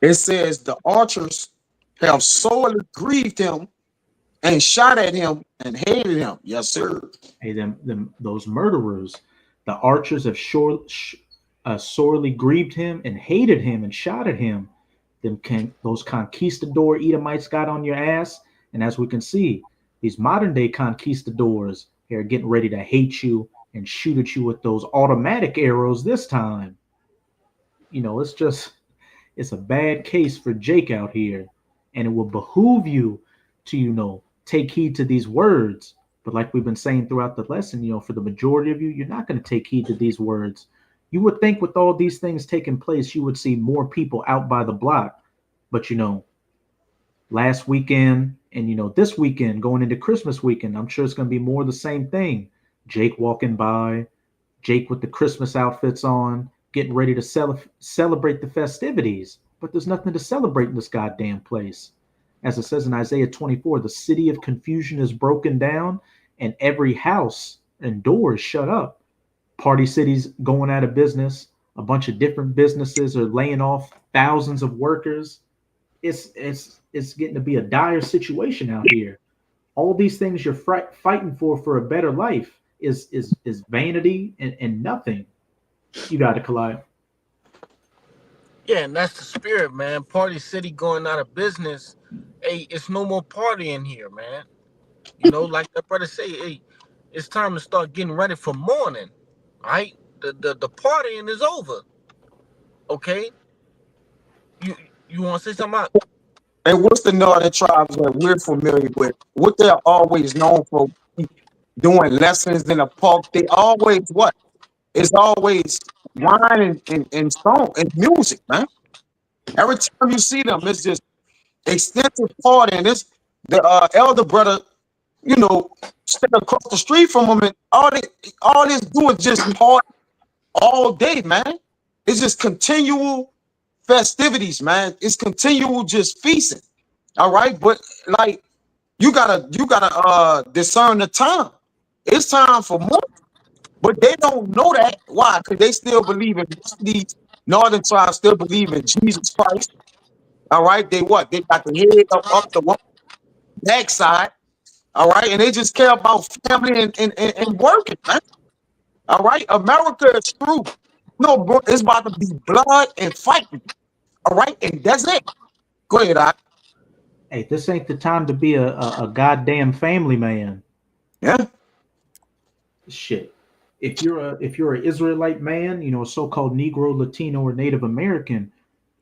It says the archers have sorely grieved him and shot at him and hated him. Yes, sir. Hey, those murderers, the archers have sorely grieved him and hated him and shot at him. Those conquistador Edomites got on your ass. And as we can see, these modern day conquistadors are getting ready to hate you and shoot at you with those automatic arrows this time. It's a bad case for Jake out here. And it will behoove you to, take heed to these words. But like we've been saying throughout the lesson, for the majority of you, you're not going to take heed to these words. You would think with all these things taking place, you would see more people out by the block. But, last weekend and, this weekend going into Christmas weekend, I'm sure it's going to be more of the same thing. Jake walking by, Jake with the Christmas outfits on, getting ready to celebrate the festivities. But there's nothing to celebrate in this goddamn place. As it says in Isaiah 24, the city of confusion is broken down and every house and door is shut up. Party cities going out of business. A bunch of different businesses are laying off thousands of workers. It's getting to be a dire situation out here. All these things you're fighting for a better life is vanity and nothing. You got it, Kalaya. Yeah, and that's the spirit, man. Party City going out of business. Hey, it's no more partying here, man. Like that brother say, hey, it's time to start getting ready for morning. Right? The partying is over. Okay? You want to say something about? Hey, what's the northern tribes that we're familiar with? What they're always known for doing lessons in the park. They always what? It's always wine and song and music, man. Every time you see them, it's just extensive party. And this the elder brother, stand across the street from him, and all this do is just party all day, man. It's just continual festivities, man. It's continual just feasting. All right, but like you gotta discern the time. It's time for more, but they don't know that. Why? Because they still believe in these northern tribes. Still believe in Jesus Christ. All right, they what? They got the head up the backside. All right, and they just care about family and working, man. All right, America is through. No, bro, it's about to be blood and fighting. All right, and that's it. Go ahead, Doc. Hey, this ain't the time to be a goddamn family man. Yeah. Shit. If you're an Israelite man, a so-called Negro, Latino, or Native American,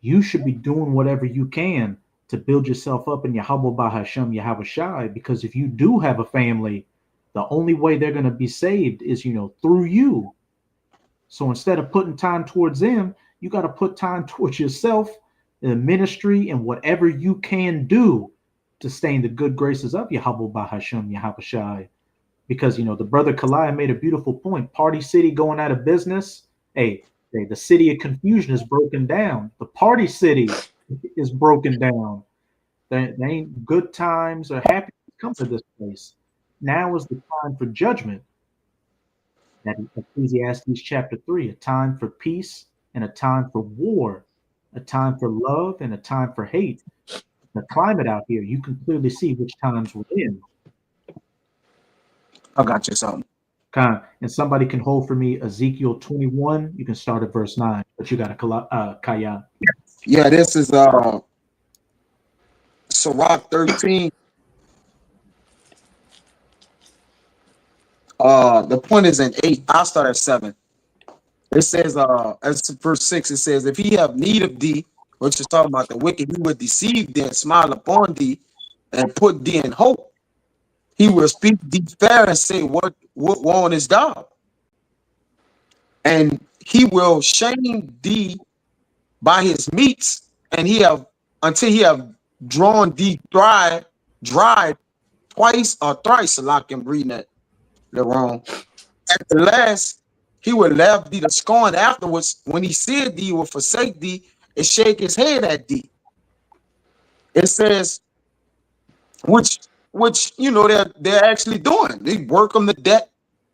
you should be doing whatever you can to build yourself up in Yahweh Bahashem Yahweh Shai, because if you do have a family, the only way they're going to be saved is, through you. So instead of putting time towards them, you got to put time towards yourself, the ministry, and whatever you can do to stay in the good graces of Yahweh Bahashem Yahweh Shai. Because, the brother Kalaya made a beautiful point. Party City going out of business. Hey, the city of confusion is broken down. The Party City is broken down. There ain't good times or happy to come to this place. Now is the time for judgment. That Ecclesiastes chapter 3, a time for peace and a time for war, a time for love and a time for hate. The climate out here, you can clearly see which times we're in. I got you something. And somebody can hold for me Ezekiel 21. You can start at verse 9, but you got to Kaya. Yeah, this is Sirach 13. The point is in 8. I'll start at 7. It says, as verse 6, it says, if he have need of thee, which is talking about the wicked, he will deceive thee and smile upon thee and put thee in hope. He will speak thee fair and say, what want is thou? And he will shame thee by his meats, and until he have drawn thee dry twice or thrice. Like I'm reading that wrong. At the last, he will laugh thee to scorn afterwards. When he seeth thee, he will forsake thee and shake his head at thee. It says, which they're actually doing. They work them to death.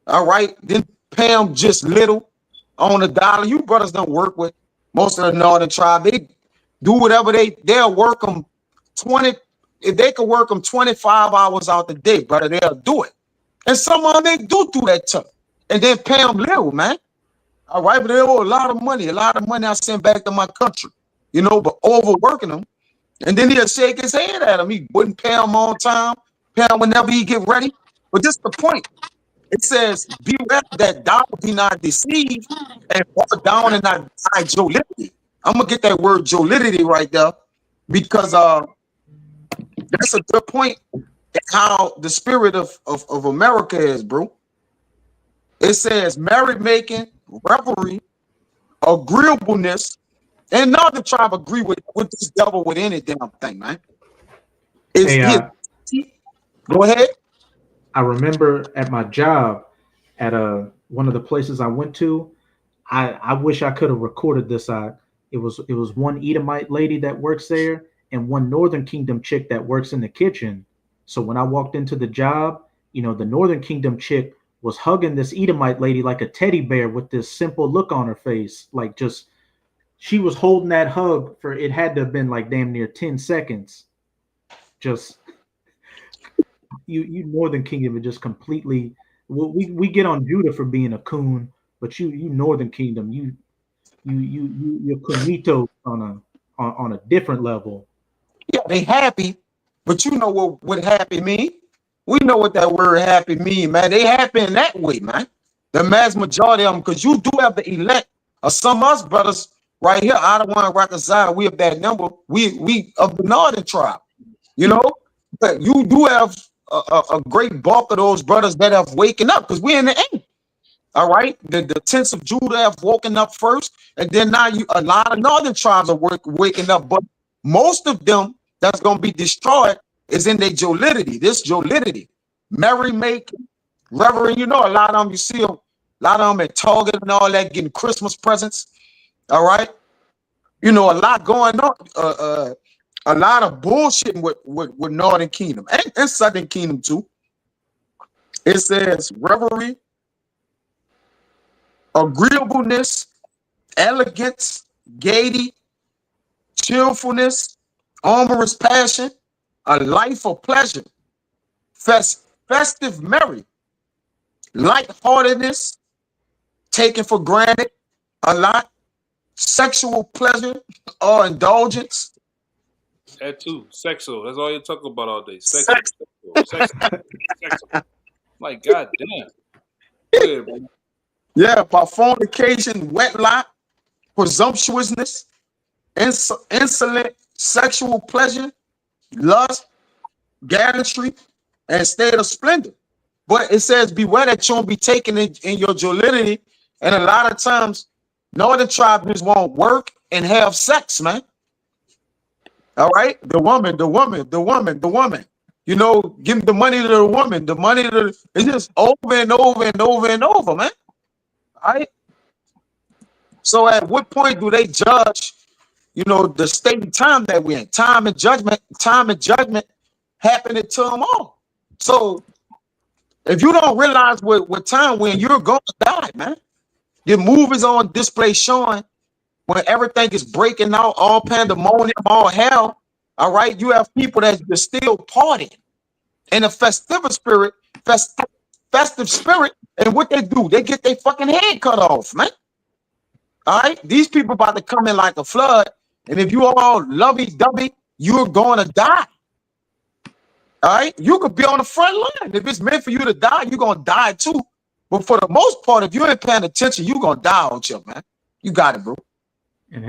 All right. Then pay them just little on the dollar. You brothers don't work with most of the northern tribe. They do whatever they'll work them 20. If they could work them 25 hours out the day, brother, they'll do it. And some of them they do that tough. And then pay them little, man. All right, but they owe a lot of money I sent back to my country, you know, but overworking them. And then he'll shake his head at him. He wouldn't pay him on time, pay him whenever he get ready. But this is the point. It says, beware that thou be not deceived and fall down and not die jollity. I'm going to get that word jollity right there because that's a good point how the spirit of America is, bro. It says merry making, revelry, agreeableness, and none of the tribe agree with this devil with any damn thing, man. Go ahead. I remember at my job at one of the places I went to, I wish I could have recorded this. It was one Edomite lady that works there and one Northern Kingdom chick that works in the kitchen. So when I walked into the job, you know, the Northern Kingdom chick was hugging this Edomite lady like a teddy bear with this simple look on her face. Like just, she was holding that hug for, it had to have been like damn near 10 seconds. Just, you Northern Kingdom are just completely, we get on Judah for being a coon, but you Northern Kingdom, you're Kunito on a different level. Yeah, they happy, but you know what happy mean? We know what that word happy mean, man. They happy in that way, man. The mass majority of them, because you do have the elect of some of us brothers right here, Ottawa and Rockazine, we have that number. We of the northern tribe, you know, but you do have a great bulk of those brothers that have waken up because we're in the end. All right, the tents of Judah have woken up first, and then now a lot of northern tribes are waking up, but most of them that's going to be destroyed is in their jollity. This jollity, merry making, reverend. You know, a lot of them, you see them, a lot of them at Target and all that getting Christmas presents. All right, you know, a lot going on. A lot of bullshitting with Northern Kingdom and Southern Kingdom too. It says revelry, agreeableness, elegance, gaiety, cheerfulness, amorous passion, a life of pleasure, festive merry, lightheartedness, taken for granted a lot, sexual pleasure or indulgence. That too. Sexual. That's all you talk about all day. Sexual. Like, goddamn. Yeah, man. Yeah, by fornication, wedlock, presumptuousness, insolent sexual pleasure, lust, gallantry, and state of splendor. But it says, beware that you won't be taken in your jollity. And a lot of times, northern tribes won't work and have sex, man. All right, the woman. You know, give the money to the woman. The money to it's just over and over and over and over, man. All right. So at what point do they judge, you know, the state and time that we're in? Time and judgment happening to them all. So if you don't realize what time when you're going to die, man. Your movies on display showing when everything is breaking out, all pandemonium, all hell. All right, you have people that are still partying in a festive spirit, and what they do, they get their fucking head cut off, man. All right, these people about to come in like a flood, and if you all lovey-dovey, you're going to die. All right, you could be on the front line. If it's meant for you to die, you're gonna die too. But for the most part, if you ain't paying attention, you're gonna die out here, man. You got it, bro. And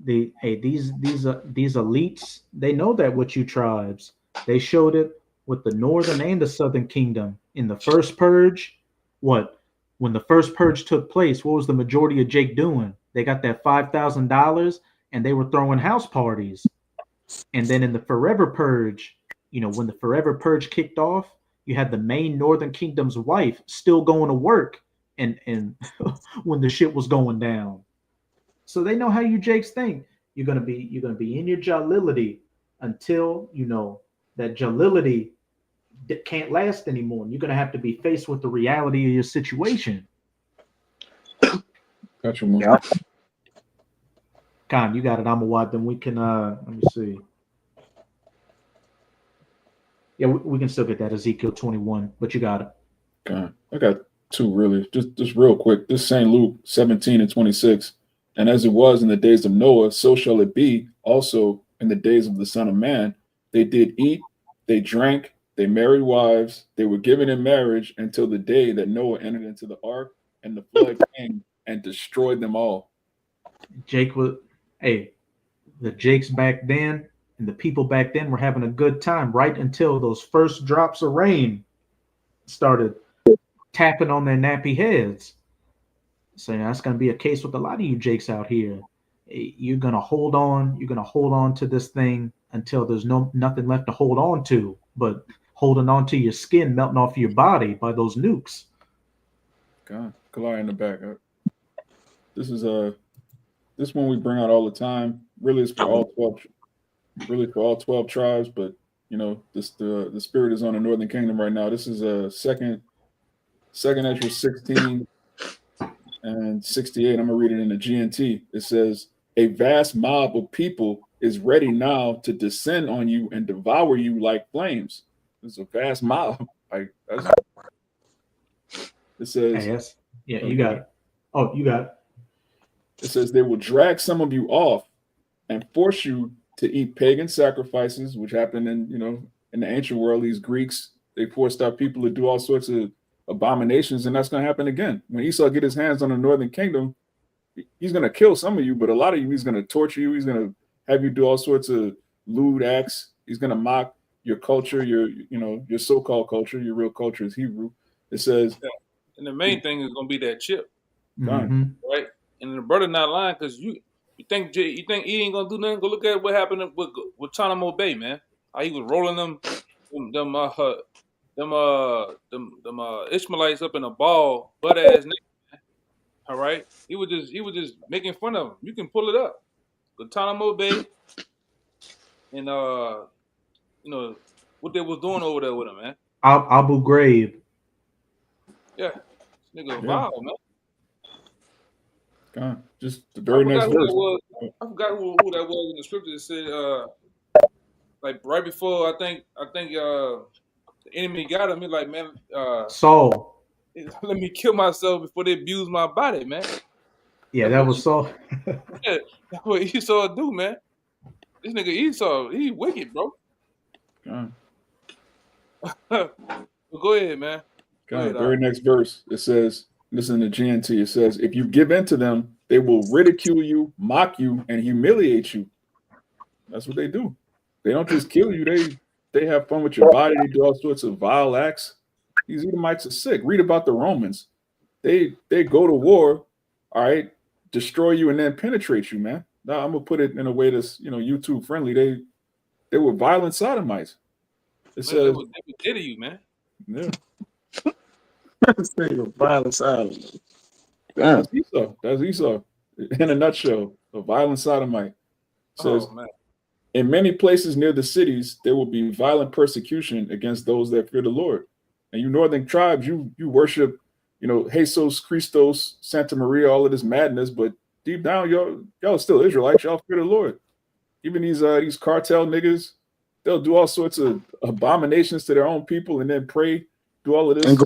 these elites, they know that with you tribes. They showed it with the Northern and the Southern Kingdom in the first purge. When the first purge took place, what was the majority of Jake doing? They got that $5,000 and they were throwing house parties. And then in the Forever Purge, you know, when the Forever Purge kicked off, you had the main Northern Kingdom's wife still going to work and when the shit was going down. So they know how you Jakes think. You're gonna be in your jollity until you know that jollity can't last anymore. You're going to have to be faced with the reality of your situation. Got you, man. Yeah. Con, you got it. I'm a watch. Then we can, let me see. Yeah, we can still get that Ezekiel 21, but you got it. Okay. I got two really, just real quick. This St. Luke 17:26. And as it was in the days of Noah, so shall it be also in the days of the Son of Man. They did eat, they drank, they married wives, they were given in marriage until the day that Noah entered into the ark, and the flood came and destroyed them all. The Jakes back then and the people back then were having a good time right until those first drops of rain started tapping on their nappy heads. So that's going to be a case with a lot of you Jakes out here. You're going to hold on. You're going to hold on to this thing until there's nothing left to hold on to, but holding on to your skin melting off your body by those nukes. God, Kalai in the back. This is this one we bring out all the time. Really, it's for all 12. Really for all 12 tribes, but you know, the spirit is on the Northern Kingdom right now. This is a second Ezra 16 and 68. I'm gonna read it in the GNT. It says, "A vast mob of people is ready now to descend on you and devour you like flames." It's a vast mob. Like that's. It says, yes. Yeah, you got it. Oh, you got it. It says they will drag some of you off and force you to eat pagan sacrifices, which happened in the ancient world. These Greeks, they forced our people to do all sorts of abominations, and that's going to happen again. When Esau get his hands on the Northern Kingdom, he's going to kill some of you, but a lot of you, he's going to torture you. He's going to have you do all sorts of lewd acts. He's going to mock your culture, your so-called culture. Your real culture is Hebrew. It says, and the main thing is going to be that chip, right? And the brother not lying, because you think he ain't gonna do nothing? Go look at what happened with Guantanamo Bay, man. How he was rolling them Ishmaelites up in a ball, butt ass nigga. Man. All right, he was just making fun of him. You can pull it up, Guantanamo Bay, and what they was doing over there with him, man. Abu Ghraib. Yeah, this nigga wild, man. God, just the very next verse. I forgot who that was in the scripture. It said, like right before I think the enemy got him. He like, man, Saul. Let me kill myself before they abuse my body, man. Yeah, that was Saul. Yeah, that's what Esau do, man. This nigga Esau, he wicked, bro. Well, go ahead, man. Very next verse, it says. Listen to GNT. It says, if you give in to them, they will ridicule you, mock you, and humiliate you. That's what they do. They don't just kill you. They have fun with your body. They do all sorts of vile acts. These Edomites are sick. Read about the Romans. They go to war, all right, destroy you, and then penetrate you, man. Now I'm gonna put it in a way that's YouTube friendly. They were violent sodomites. It says they were dead to you, man. Yeah. Violent silence. That's Esau. That's Esau. In a nutshell, a violent sodomite. It says, in many places near the cities, there will be violent persecution against those that fear the Lord. And you northern tribes, you worship, Jesus Christos, Santa Maria, all of this madness, but deep down, y'all still Israelites. Y'all fear the Lord. Even these cartel niggas, they'll do all sorts of abominations to their own people and then pray, do all of this.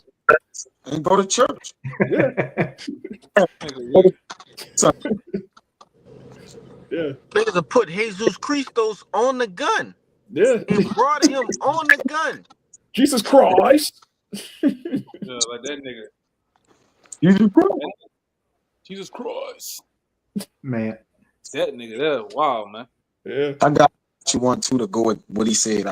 And go to church. Yeah. Yeah. Niggas have put Jesus Christos on the gun. Yeah. And brought him on the gun. Jesus Christ. Yeah, like that nigga. Jesus Christ. Man. That nigga, that wow, man. Yeah. I got you one too to go with what he said.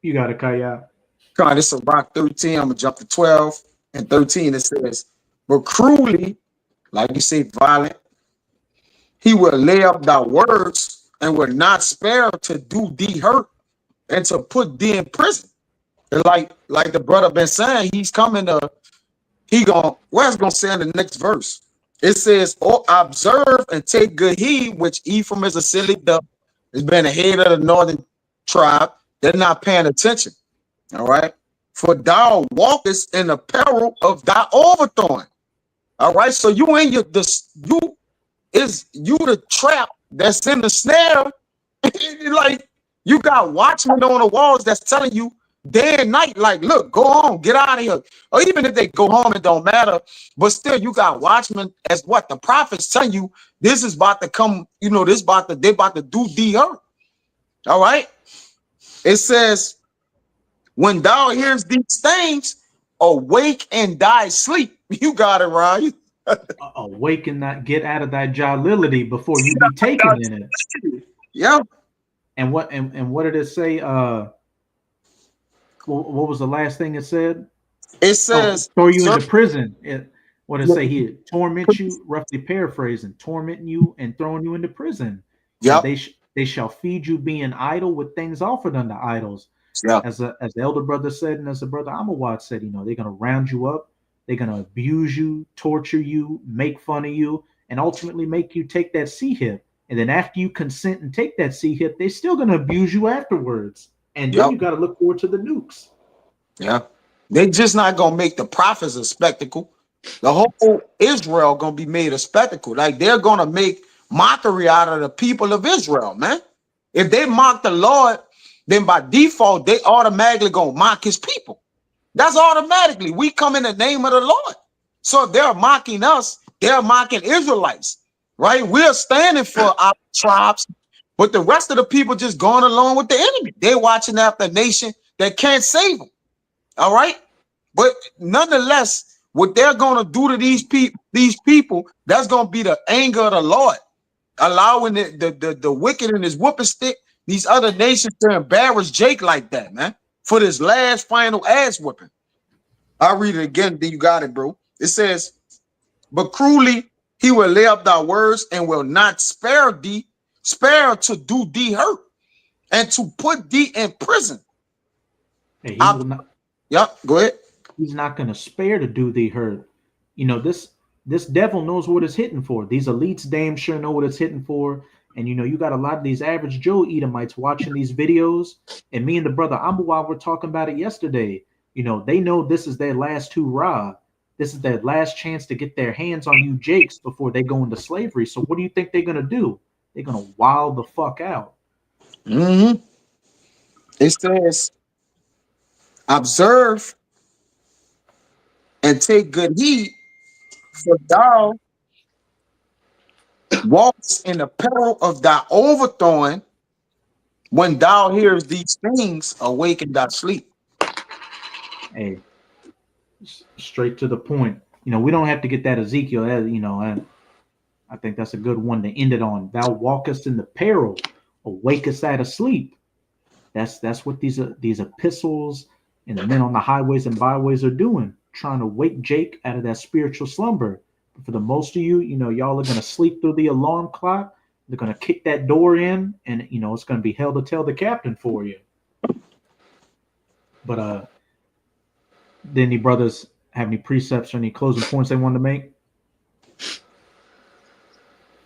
You got it, Kaya. God, this is Rock 13. I'm gonna jump to 12 and 13. It says, but cruelly, like you say, violent, he will lay up thy words and will not spare to do thee hurt and to put thee in prison. And like the brother been saying, he's coming to, where's gonna say in the next verse? It says, oh, observe and take good heed, which Ephraim is a silly duck, has been the head of the northern tribe, They're not paying attention. All right. For thou walkest in the peril of thy overthrowing. All right. So you ain't you the trap that's in the snare. Like you got watchmen on the walls that's telling you day and night, like, look, go home, get out of here. Or even if they go home, it don't matter. But still, you got watchmen as what the prophets telling you, this is about to come, they about to do thee hurt. All right. It says, when thou hearest these things, awake and die sleep. You got it, right? Awake and not get out of that jollity before you be taken in it. Yeah. And what did it say? What was the last thing it said? It says throw you into prison. What did it say here? Torment you, roughly paraphrasing, tormenting you and throwing you into prison. Yeah. They shall feed you being idle with things offered unto idols. Yeah. As the elder brother said, and as the brother Amawad said, they're gonna round you up, they're gonna abuse you, torture you, make fun of you, and ultimately make you take that C-hip. And then after you consent and take that C-hip, they're still gonna abuse you afterwards. And then you got to look forward to the nukes. Yeah. They just not going to make the prophets a spectacle. The whole Israel going to be made a spectacle. Like they're going to make mockery out of the people of Israel, man. If they mock the Lord, then by default, they automatically going to mock his people. That's automatically. We come in the name of the Lord. So if they're mocking us, they're mocking Israelites, right? We're standing for our tribes. But the rest of the people just going along with the enemy. They're watching after a nation that can't save them. All right. But nonetheless, what they're going to do to these people, that's going to be the anger of the Lord, allowing the wicked and his whooping stick, these other nations to embarrass Jake like that, man, for this last final ass whooping. I'll read it again. Then you got it, bro. It says, but cruelly he will lay up thy words and will not spare to do thee hurt and to put thee in prison. Hey, go ahead. He's not going to spare to do thee hurt. This devil knows what it's hitting for. These elites damn sure know what it's hitting for. And you got a lot of these average Joe Edomites watching these videos. And me and the brother Amawad were talking about it yesterday. They know this is their last hurrah. This is their last chance to get their hands on you Jakes before they go into slavery. So what do you think they're going to do? They're going to wild the fuck out. Mm-hmm. It says, observe and take good heed, for thou walkest in the peril of thy overthrowing. When thou hearest these things, awake and thy sleep. Hey, straight to the point. We don't have to get that Ezekiel. I think that's a good one to end it on. Thou walkest in the peril, awakest out of sleep. That's what these epistles and the men on the highways and byways are doing, trying to wake Jake out of that spiritual slumber. But for the most of you, y'all are gonna sleep through the alarm clock. They're gonna kick that door in, and it's gonna be hell to tell the captain for you. But did any brothers have any precepts or any closing points they wanted to make?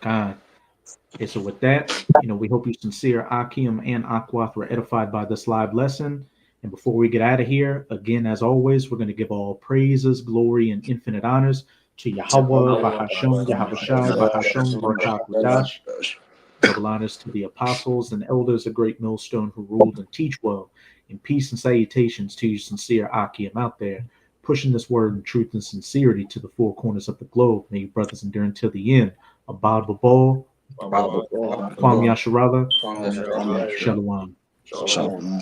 Okay, so with that, we hope you sincere Akim and Akwath were edified by this live lesson. And before we get out of here, again, as always, we're going to give all praises, glory, and infinite honors to Yahweh, Bahasham, Yahawashi, Bahasham, Barak Ladash. Double honors to the apostles and elders of Great Millstone who ruled and teach well. And peace and salutations to you sincere Akim out there, pushing this word in truth and sincerity to the four corners of the globe. May you brothers endure until the end. Abad Babal, Kwam Yasharala, Shalom. Shalom.